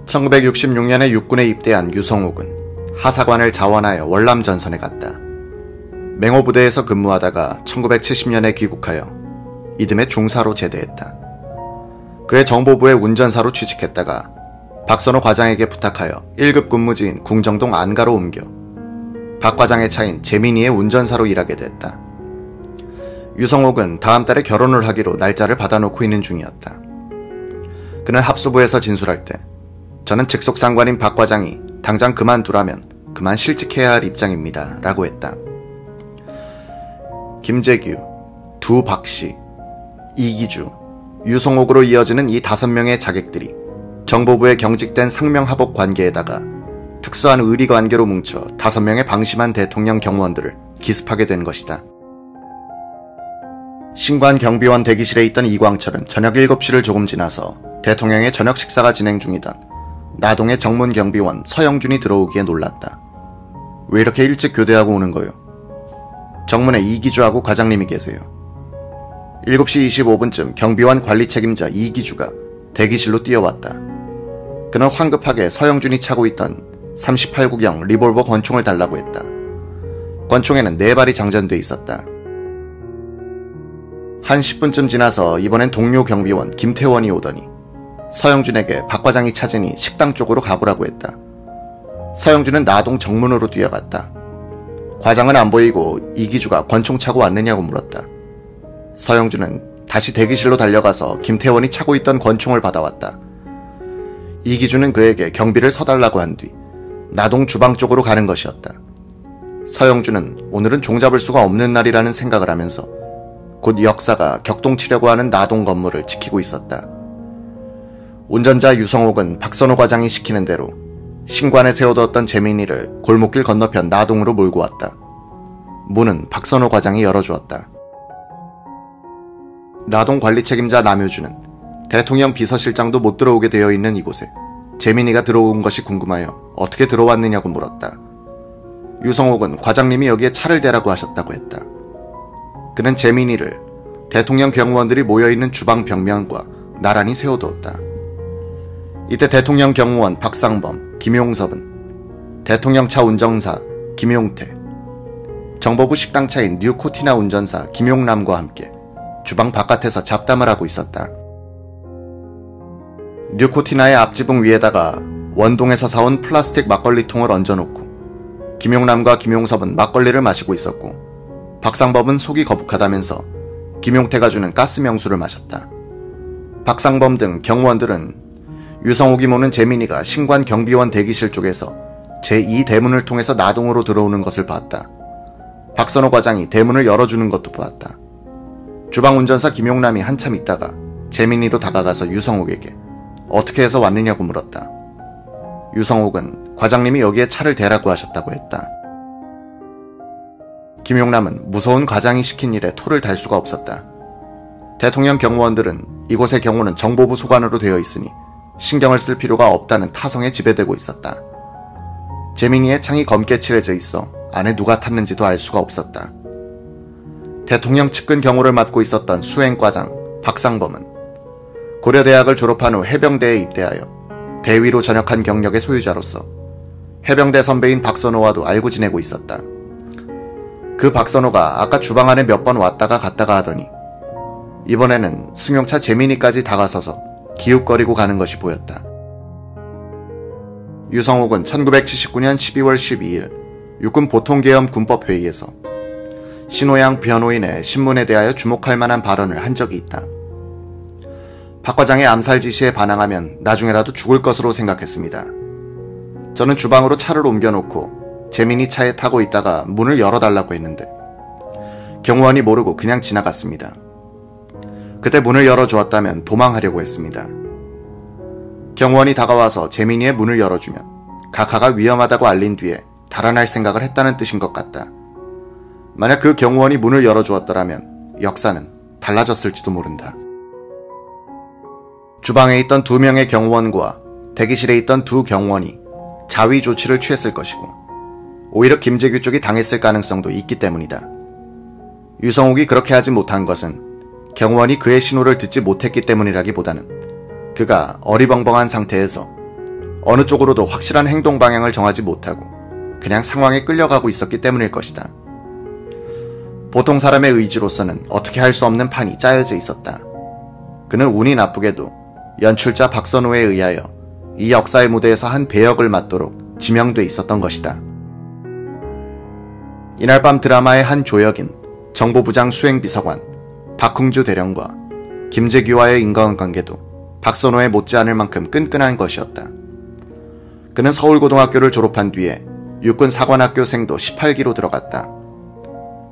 1966년에 육군에 입대한 유성옥은 하사관을 자원하여 월남 전선에 갔다. 맹호부대에서 근무하다가 1970년에 귀국하여 이듬해 중사로 제대했다. 그의 정보부의 운전사로 취직했다가 박선호 과장에게 부탁하여 1급 근무지인 궁정동 안가로 옮겨 박 과장의 차인 재민이의 운전사로 일하게 됐다. 유성옥은 다음 달에 결혼을 하기로 날짜를 받아놓고 있는 중이었다. 그는 합수부에서 진술할 때 저는 직속상관인 박 과장이 당장 그만두라면 그만 실직해야 할 입장입니다 라고 했다. 김재규, 두 박씨, 이기주, 유성옥으로 이어지는 이 5명의 자객들이 정보부에 경직된 상명하복 관계에다가 특수한 의리 관계로 뭉쳐 5명의 방심한 대통령 경호원들을 기습하게 된 것이다. 신관 경비원 대기실에 있던 이광철은 저녁 7시를 조금 지나서 대통령의 저녁 식사가 진행 중이던 나동의 정문 경비원 서영준이 들어오기에 놀랐다. 왜 이렇게 일찍 교대하고 오는 거요? 정문에 이기주하고 과장님이 계세요. 7시 25분쯤 경비원 관리 책임자 이기주가 대기실로 뛰어왔다. 그는 황급하게 서영준이 차고 있던 38구경 리볼버 권총을 달라고 했다. 권총에는 4발이 장전돼 있었다. 한 10분쯤 지나서 이번엔 동료 경비원 김태원이 오더니 서영준에게 박 과장이 찾으니 식당 쪽으로 가보라고 했다. 서영준은 나동 정문으로 뛰어갔다. 과장은 안 보이고 이기주가 권총 차고 왔느냐고 물었다. 서영준은 다시 대기실로 달려가서 김태원이 차고 있던 권총을 받아왔다. 이기주는 그에게 경비를 서달라고 한 뒤 나동 주방 쪽으로 가는 것이었다. 서영준은 오늘은 종잡을 수가 없는 날이라는 생각을 하면서 곧 역사가 격동치려고 하는 나동 건물을 지키고 있었다. 운전자 유성옥은 박선호 과장이 시키는 대로 신관에 세워두었던 재민이를 골목길 건너편 나동으로 몰고 왔다. 문은 박선호 과장이 열어주었다. 나동 관리 책임자 남효주는 대통령 비서실장도 못 들어오게 되어 있는 이곳에 재민이가 들어온 것이 궁금하여 어떻게 들어왔느냐고 물었다. 유성옥은 과장님이 여기에 차를 대라고 하셨다고 했다. 그는 재민이를 대통령 경호원들이 모여있는 주방 벽면과 나란히 세워두었다. 이때 대통령 경호원 박상범, 김용섭은 대통령 차 운전사 김용태, 정보부 식당차인 뉴코티나 운전사 김용남과 함께 주방 바깥에서 잡담을 하고 있었다. 뉴코티나의 앞지붕 위에다가 원동에서 사온 플라스틱 막걸리통을 얹어놓고 김용남과 김용섭은 막걸리를 마시고 있었고 박상범은 속이 거북하다면서 김용태가 주는 가스명수를 마셨다. 박상범 등 경호원들은 유성옥이 모는 재민이가 신관 경비원 대기실 쪽에서 제2대문을 통해서 나동으로 들어오는 것을 봤다. 박선호 과장이 대문을 열어주는 것도 보았다. 주방 운전사 김용남이 한참 있다가 재민이로 다가가서 유성옥에게 어떻게 해서 왔느냐고 물었다. 유성옥은 과장님이 여기에 차를 대라고 하셨다고 했다. 김용남은 무서운 과장이 시킨 일에 토를 달 수가 없었다. 대통령 경호원들은 이곳의 경호는 정보부 소관으로 되어 있으니 신경을 쓸 필요가 없다는 타성에 지배되고 있었다. 재민이의 창이 검게 칠해져 있어 안에 누가 탔는지도 알 수가 없었다. 대통령 측근 경호를 맡고 있었던 수행과장 박상범은 고려대학을 졸업한 후 해병대에 입대하여 대위로 전역한 경력의 소유자로서 해병대 선배인 박선호와도 알고 지내고 있었다. 그 박선호가 아까 주방 안에 몇 번 왔다가 갔다가 하더니 이번에는 승용차 재민이까지 다가서서 기웃거리고 가는 것이 보였다. 유성옥은 1979년 12월 12일 육군 보통계엄 군법회의에서 신호양 변호인의 신문에 대하여 주목할 만한 발언을 한 적이 있다. 박 과장의 암살 지시에 반항하면 나중에라도 죽을 것으로 생각했습니다. 저는 주방으로 차를 옮겨놓고 재민이 차에 타고 있다가 문을 열어달라고 했는데 경호원이 모르고 그냥 지나갔습니다. 그때 문을 열어주었다면 도망하려고 했습니다. 경호원이 다가와서 재민이의 문을 열어주면 각하가 위험하다고 알린 뒤에 달아날 생각을 했다는 뜻인 것 같다. 만약 그 경호원이 문을 열어주었더라면 역사는 달라졌을지도 모른다. 주방에 있던 2명의 경호원과 대기실에 있던 2 경호원이 자위 조치를 취했을 것이고 오히려 김재규 쪽이 당했을 가능성도 있기 때문이다. 유성옥이 그렇게 하지 못한 것은 경호원이 그의 신호를 듣지 못했기 때문이라기보다는 그가 어리벙벙한 상태에서 어느 쪽으로도 확실한 행동 방향을 정하지 못하고 그냥 상황에 끌려가고 있었기 때문일 것이다. 보통 사람의 의지로서는 어떻게 할 수 없는 판이 짜여져 있었다. 그는 운이 나쁘게도 연출자 박선호에 의하여 이 역사의 무대에서 한 배역을 맡도록 지명돼 있었던 것이다. 이날 밤 드라마의 한 조역인 정보부장 수행비서관 박흥주 대령과 김재규와의 인간관계도 박선호에 못지않을 만큼 끈끈한 것이었다. 그는 서울고등학교를 졸업한 뒤에 육군사관학교생도 18기로 들어갔다.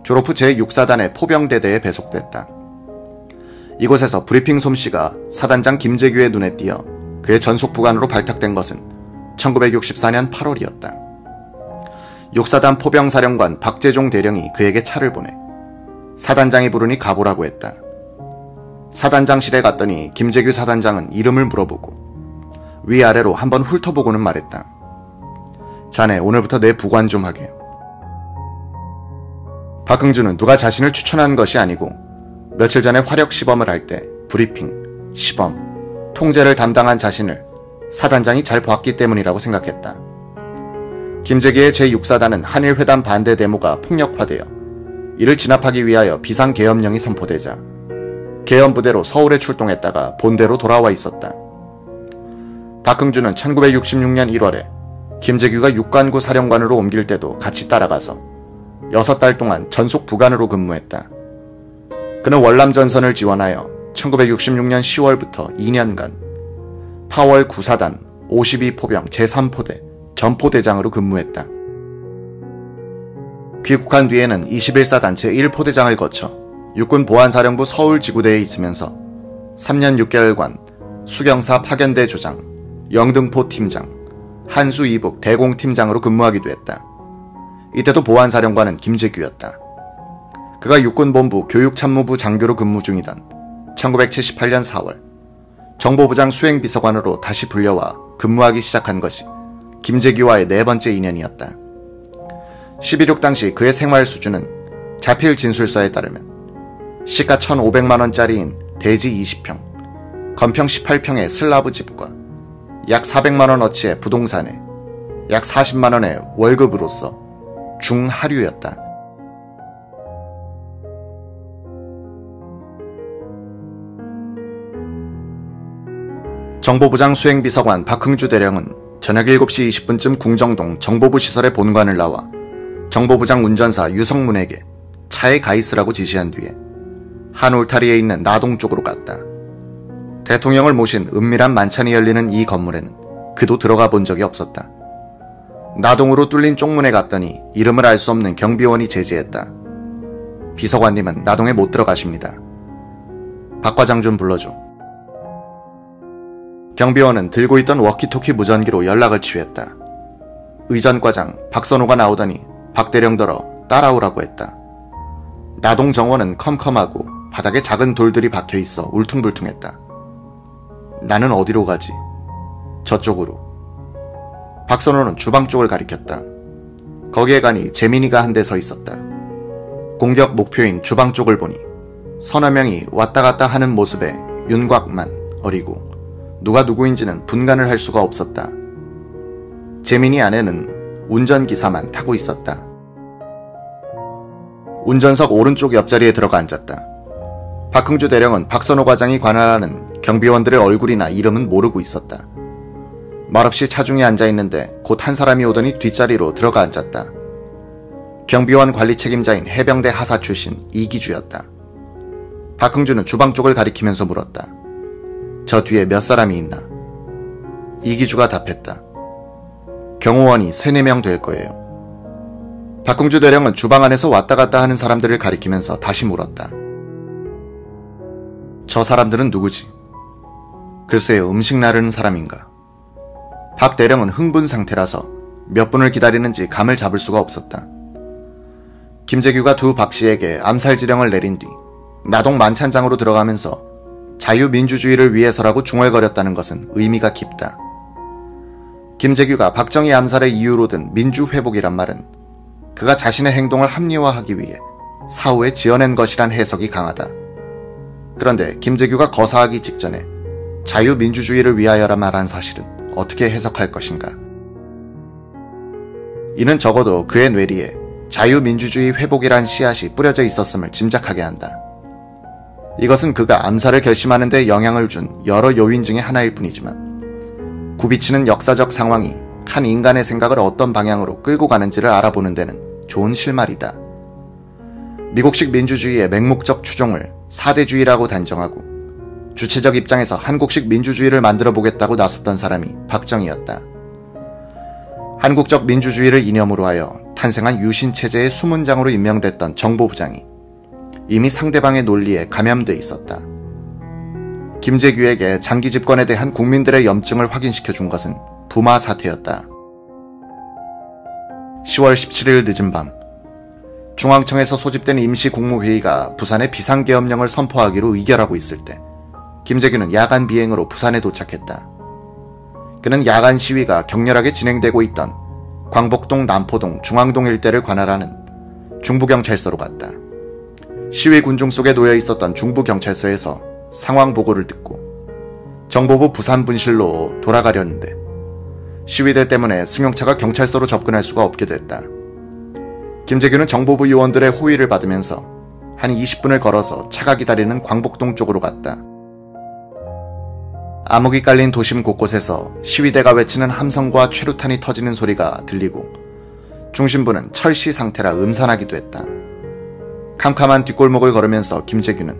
졸업 후 제6사단의 포병대대에 배속됐다. 이곳에서 브리핑 솜씨가 사단장 김재규의 눈에 띄어 그의 전속부관으로 발탁된 것은 1964년 8월이었다. 6사단 포병사령관 박재종 대령이 그에게 차를 보내 사단장이 부르니 가보라고 했다. 사단장실에 갔더니 김재규 사단장은 이름을 물어보고 위아래로 한번 훑어보고는 말했다. 자네 오늘부터 내 부관 좀 하게. 박흥주는 누가 자신을 추천한 것이 아니고 며칠 전에 화력 시범을 할 때 브리핑, 시범, 통제를 담당한 자신을 사단장이 잘 봤기 때문이라고 생각했다. 김재규의 제6사단은 한일회담 반대 데모가 폭력화되어 이를 진압하기 위하여 비상계엄령이 선포되자 계엄부대로 서울에 출동했다가 본대로 돌아와 있었다. 박흥주는 1966년 1월에 김재규가 육관구 사령관으로 옮길 때도 같이 따라가서 6달 동안 전속 부관으로 근무했다. 그는 월남전선을 지원하여 1966년 10월부터 2년간 8월 9사단 52포병 제3포대 전포대장으로 근무했다. 귀국한 뒤에는 21사단 제1포대장을 거쳐 육군보안사령부 서울지구대에 있으면서 3년 6개월간 수경사 파견대 조장, 영등포 팀장, 한수 이북 대공팀장으로 근무하기도 했다. 이때도 보안사령관은 김재규였다. 그가 육군본부 교육참모부 장교로 근무 중이던 1978년 4월 정보부장 수행비서관으로 다시 불려와 근무하기 시작한 것이 김재규와의 네 번째 인연이었다. 11.6 당시 그의 생활 수준은 자필 진술서에 따르면 시가 1,500만원짜리인 대지 20평, 건평 18평의 슬라브 집과 약 400만원어치의 부동산에 약 40만원의 월급으로서 중하류였다. 정보부장 수행비서관 박흥주 대령은 저녁 7시 20분쯤 궁정동 정보부 시설의 본관을 나와 정보부장 운전사 유성문에게 차에 가 있으라고 지시한 뒤에 한 울타리에 있는 나동 쪽으로 갔다. 대통령을 모신 은밀한 만찬이 열리는 이 건물에는 그도 들어가 본 적이 없었다. 나동으로 뚫린 쪽문에 갔더니 이름을 알 수 없는 경비원이 제지했다. 비서관님은 나동에 못 들어가십니다. 박 과장 좀 불러줘. 경비원은 들고 있던 워키토키 무전기로 연락을 취했다. 의전과장 박선호가 나오더니 박 대령더러 따라오라고 했다. 나동 정원은 컴컴하고 바닥에 작은 돌들이 박혀있어 울퉁불퉁했다. 나는 어디로 가지? 저쪽으로. 박선호는 주방 쪽을 가리켰다. 거기에 가니 재민이가 한 대 서 있었다. 공격 목표인 주방 쪽을 보니 서너 명이 왔다 갔다 하는 모습에 윤곽만 어리고 누가 누구인지는 분간을 할 수가 없었다. 재민이 안에는 운전기사만 타고 있었다. 운전석 오른쪽 옆자리에 들어가 앉았다. 박흥주 대령은 박선호 과장이 관할하는 경비원들의 얼굴이나 이름은 모르고 있었다. 말없이 차중에 앉아있는데 곧 한 사람이 오더니 뒷자리로 들어가 앉았다. 경비원 관리 책임자인 해병대 하사 출신 이기주였다. 박흥주는 주방 쪽을 가리키면서 물었다. 저 뒤에 몇 사람이 있나? 이기주가 답했다. 경호원이 3-4명 될 거예요. 박흥주 대령은 주방 안에서 왔다 갔다 하는 사람들을 가리키면서 다시 물었다. 저 사람들은 누구지? 글쎄요, 음식 나르는 사람인가? 박 대령은 흥분 상태라서 몇 분을 기다리는지 감을 잡을 수가 없었다. 김재규가 두 박씨에게 암살 지령을 내린 뒤 나동 만찬장으로 들어가면서 자유민주주의를 위해서라고 중얼거렸다는 것은 의미가 깊다. 김재규가 박정희 암살의 이유로 든 민주회복이란 말은 그가 자신의 행동을 합리화하기 위해 사후에 지어낸 것이란 해석이 강하다. 그런데 김재규가 거사하기 직전에 자유민주주의를 위하여라 말한 사실은 어떻게 해석할 것인가? 이는 적어도 그의 뇌리에 자유민주주의 회복이란 씨앗이 뿌려져 있었음을 짐작하게 한다. 이것은 그가 암살을 결심하는 데 영향을 준 여러 요인 중의 하나일 뿐이지만 굽이치는 역사적 상황이 한 인간의 생각을 어떤 방향으로 끌고 가는지를 알아보는 데는 좋은 실마리다. 미국식 민주주의의 맹목적 추종을 사대주의라고 단정하고 주체적 입장에서 한국식 민주주의를 만들어 보겠다고 나섰던 사람이 박정희였다. 한국적 민주주의를 이념으로 하여 탄생한 유신체제의 수문장으로 임명됐던 정보부장이 이미 상대방의 논리에 감염돼 있었다. 김재규에게 장기 집권에 대한 국민들의 염증을 확인시켜 준 것은 부마 사태였다. 10월 17일 늦은 밤, 중앙청에서 소집된 임시국무회의가 부산의 비상계엄령을 선포하기로 의결하고 있을 때 김재규는 야간 비행으로 부산에 도착했다. 그는 야간 시위가 격렬하게 진행되고 있던 광복동, 남포동, 중앙동 일대를 관할하는 중부경찰서로 갔다. 시위 군중 속에 놓여 있었던 중부경찰서에서 상황 보고를 듣고 정보부 부산분실로 돌아가려는데 시위대 때문에 승용차가 경찰서로 접근할 수가 없게 됐다. 김재규는 정보부 요원들의 호의를 받으면서 한 20분을 걸어서 차가 기다리는 광복동 쪽으로 갔다. 암흑이 깔린 도심 곳곳에서 시위대가 외치는 함성과 최루탄이 터지는 소리가 들리고 중심부는 철시 상태라 음산하기도 했다. 캄캄한 뒷골목을 걸으면서 김재규는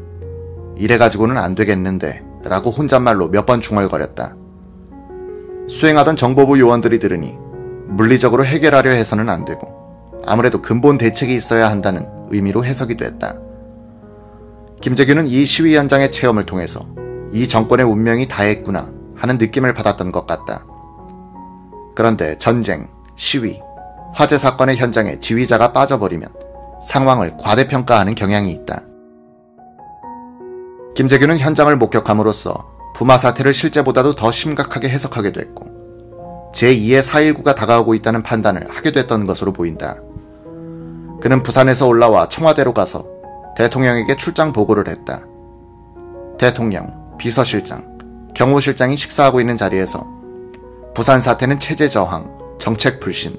이래가지고는 안 되겠는데 라고 혼잣말로 몇 번 중얼거렸다. 수행하던 정보부 요원들이 들으니 물리적으로 해결하려 해서는 안 되고 아무래도 근본 대책이 있어야 한다는 의미로 해석이 됐다. 김재규는 이 시위 현장의 체험을 통해서 이 정권의 운명이 다했구나 하는 느낌을 받았던 것 같다. 그런데 전쟁, 시위, 화재 사건의 현장에 지휘자가 빠져버리면 상황을 과대평가하는 경향이 있다. 김재규는 현장을 목격함으로써 부마 사태를 실제보다도 더 심각하게 해석하게 됐고 제2의 4.19가 다가오고 있다는 판단을 하게 됐던 것으로 보인다. 그는 부산에서 올라와 청와대로 가서 대통령에게 출장 보고를 했다. 대통령, 비서실장, 경호실장이 식사하고 있는 자리에서 부산 사태는 체제 저항, 정책 불신,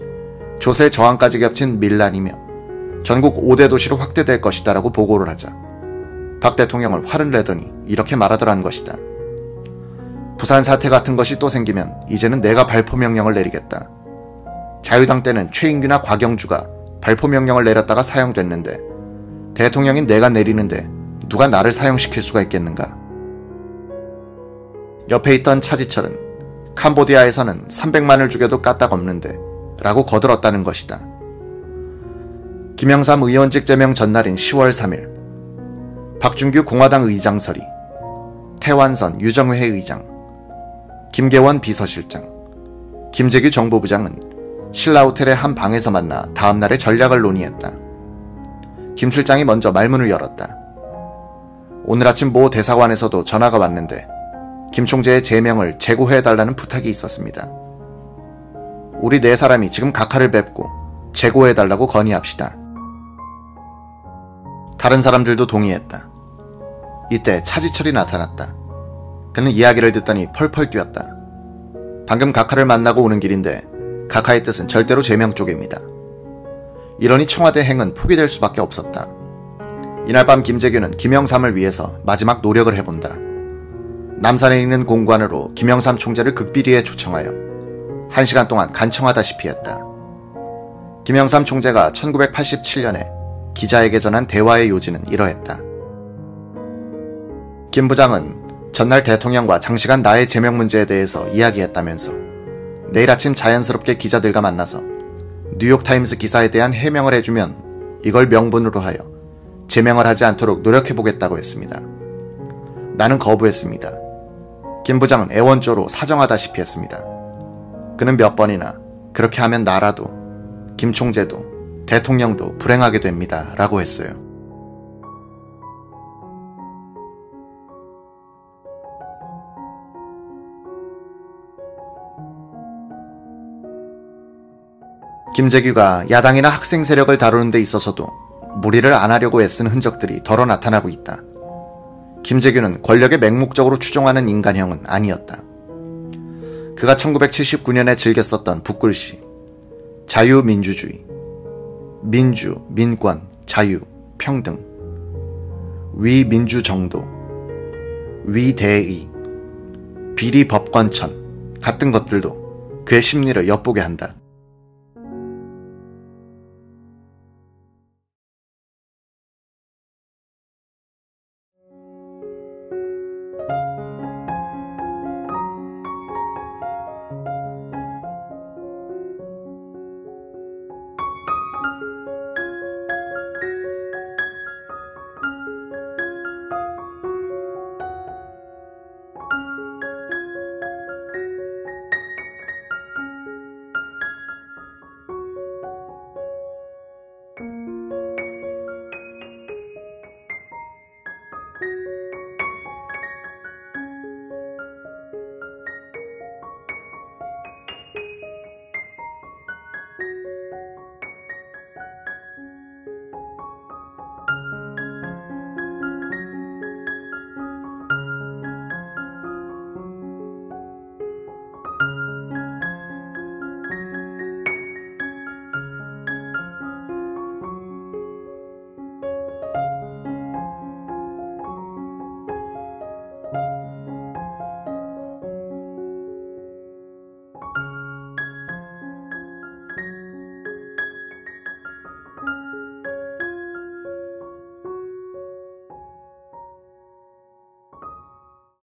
조세 저항까지 겹친 밀란이며 전국 5대 도시로 확대될 것이다 라고 보고를 하자 박 대통령을 화를 내더니 이렇게 말하더란 것이다. 부산 사태 같은 것이 또 생기면 이제는 내가 발포명령을 내리겠다. 자유당 때는 최인규나 곽영주가 발포명령을 내렸다가 사형됐는데 대통령인 내가 내리는데 누가 나를 사형시킬 수가 있겠는가. 옆에 있던 차지철은 캄보디아에서는 300만을 죽여도 까딱없는데 라고 거들었다는 것이다. 김영삼 의원직 제명 전날인 10월 3일 박준규 공화당 의장설이, 태완선 유정회 의장, 김계원 비서실장, 김재규 정보부장은 신라호텔의 한 방에서 만나 다음날의 전략을 논의했다. 김 실장이 먼저 말문을 열었다. 오늘 아침 모 대사관에서도 전화가 왔는데 김 총재의 제명을 재고해달라는 부탁이 있었습니다. 우리 4사람이 지금 각하를 뵙고 재고해달라고 건의합시다. 다른 사람들도 동의했다. 이때 차지철이 나타났다. 그는 이야기를 듣더니 펄펄 뛰었다. 방금 각하를 만나고 오는 길인데 각하의 뜻은 절대로 제명 쪽입니다. 이러니 청와대 행은 포기될 수밖에 없었다. 이날 밤 김재규는 김영삼을 위해서 마지막 노력을 해본다. 남산에 있는 공관으로 김영삼 총재를 극비리에 초청하여 1시간 동안 간청하다시피 했다. 김영삼 총재가 1987년에 기자에게 전한 대화의 요지는 이러했다. 김 부장은 전날 대통령과 장시간 나의 제명 문제에 대해서 이야기했다면서 내일 아침 자연스럽게 기자들과 만나서 뉴욕타임스 기사에 대한 해명을 해주면 이걸 명분으로 하여 제명을 하지 않도록 노력해보겠다고 했습니다. 나는 거부했습니다. 김 부장은 애원조로 사정하다시피 했습니다. 그는 몇 번이나 그렇게 하면 나라도 김 총재도 대통령도 불행하게 됩니다 라고 했어요. 김재규가 야당이나 학생 세력을 다루는 데 있어서도 무리를 안 하려고 애쓴 흔적들이 덜어 나타나고 있다. 김재규는 권력에 맹목적으로 추종하는 인간형은 아니었다. 그가 1979년에 즐겨 썼던 붓글씨. 자유민주주의. 민주, 민권, 자유, 평등. 위민주정도. 위대의. 비리법권천 같은 것들도 그의 심리를 엿보게 한다.